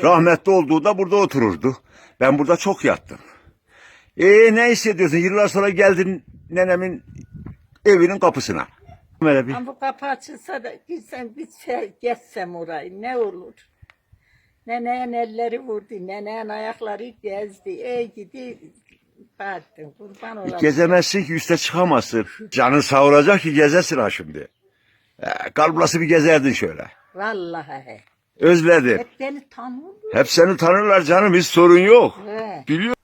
Rahmetli olduğunda burada otururdu. Ben burada çok yattım. Ne hissediyorsun? Yıllar sonra geldin nenemin evinin kapısına. Böyle bir. Ama bu kapı açılsa da gitsem geçsem orayı ne olur? Neneğin elleri vurdu, neneğin ayakları gezdi. Ey gidi baktım kurban olayım. Gezemezsin ki, üste çıkamazsın. Canın sağıracak ki gezesin ha şimdi. Kalblası bir gezerdin şöyle. Vallahi. Özledim. Hep beni tanıyorlar. Hep seni tanırlar canım, hiç sorun yok. He. Biliyor.